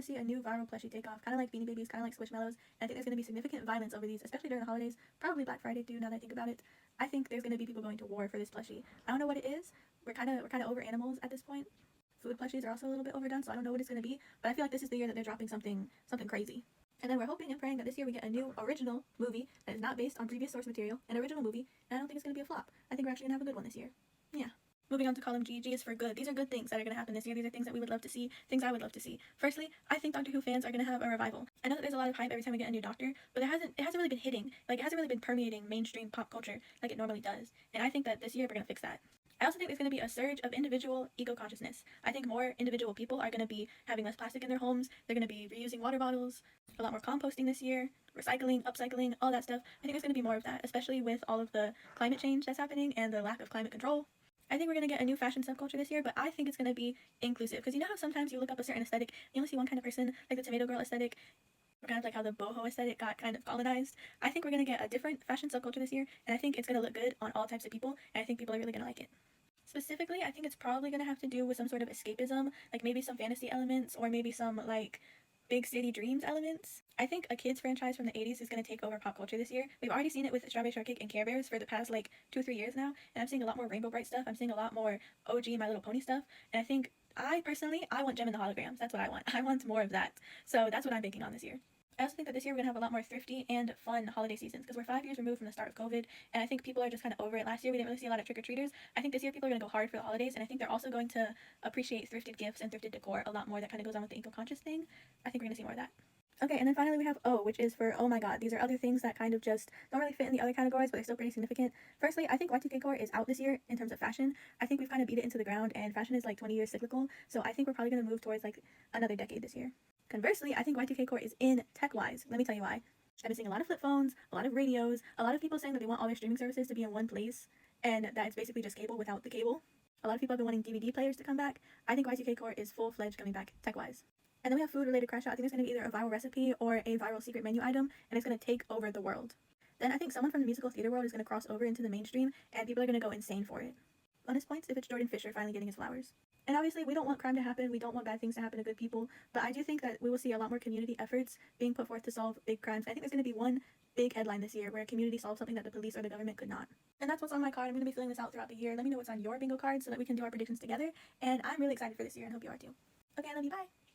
see a new viral plushie take off, kind of like Beanie Babies, kind of like Squishmallows. And I think there's going to be significant violence over these, especially during the holidays. Probably Black Friday too, now that I think about it. I think there's going to be people going to war for this plushie. I don't know what it is. We're kind of over animals at this point. Food plushies are also a little bit overdone, so I don't know what it's going to be. But I feel like this is the year that they're dropping something crazy. And then we're hoping and praying that this year we get a new original movie that is not based on previous source material, an original movie, and I don't think it's going to be a flop. I think we're actually going to have a good one this year. Yeah. Moving on to column G. G is for good. These are good things that are going to happen this year. These are things that we would love to see, things I would love to see. Firstly, I think Doctor Who fans are going to have a revival. I know that there's a lot of hype every time we get a new Doctor, but it hasn't really been hitting. Like, it hasn't really been permeating mainstream pop culture like it normally does. And I think that this year we're going to fix that. I also think there's going to be a surge of individual eco-consciousness. I think more individual people are going to be having less plastic in their homes. They're going to be reusing water bottles, a lot more composting this year, recycling, upcycling, all that stuff. I think there's going to be more of that, especially with all of the climate change that's happening and the lack of climate control. I think we're going to get a new fashion subculture this year, but I think it's going to be inclusive. Because you know how sometimes you look up a certain aesthetic, you only see one kind of person, like the Tomato Girl aesthetic, or kind of like how the boho aesthetic got kind of colonized. I think we're going to get a different fashion subculture this year, and I think it's going to look good on all types of people, and I think people are really going to like it. Specifically, I think it's probably going to have to do with some sort of escapism, like maybe some fantasy elements, or maybe some, like, big city dreams elements. I think a kids franchise from the 80s is going to take over pop culture this year. We've already seen it with Strawberry Shortcake and Care Bears for the past, like, 2-3 years now, and I'm seeing a lot more Rainbow Bright stuff. I'm seeing a lot more OG My Little Pony stuff, and I think, I want Gem and the Holograms. That's what I want. I want more of that. So that's what I'm banking on this year. I also think that this year we're going to have a lot more thrifty and fun holiday seasons because we're 5 years removed from the start of COVID, and I think people are just kind of over it. Last year we didn't really see a lot of trick-or-treaters. I think this year people are going to go hard for the holidays, and I think they're also going to appreciate thrifted gifts and thrifted decor a lot more. That kind of goes on with the eco-conscious thing. I think we're going to see more of that. Okay, and then finally we have O, which is for oh my god. These are other things that kind of just don't really fit in the other categories, but they're still pretty significant. Firstly, I think Y2K core is out this year in terms of fashion. I think we've kind of beat it into the ground, and fashion is like 20 years cyclical, so I think we're probably going to move towards like another decade this year. Conversely, I think Y2K core is in tech-wise. Let me tell you why. I've been seeing a lot of flip phones, a lot of radios, a lot of people saying that they want all their streaming services to be in one place, and that it's basically just cable without the cable. A lot of people have been wanting DVD players to come back. I think Y2K core is full-fledged coming back tech-wise. And then we have food-related crash out. I think there's going to be either a viral recipe or a viral secret menu item, and it's going to take over the world. Then I think someone from the musical theater world is going to cross over into the mainstream, and people are going to go insane for it. Bonus points if it's Jordan Fisher finally getting his flowers. And obviously, we don't want crime to happen, we don't want bad things to happen to good people, but I do think that we will see a lot more community efforts being put forth to solve big crimes. I think there's going to be one big headline this year where a community solves something that the police or the government could not. And that's what's on my card. I'm going to be filling this out throughout the year. Let me know what's on your bingo card so that we can do our predictions together, and I'm really excited for this year and hope you are too. Okay, I love you, bye!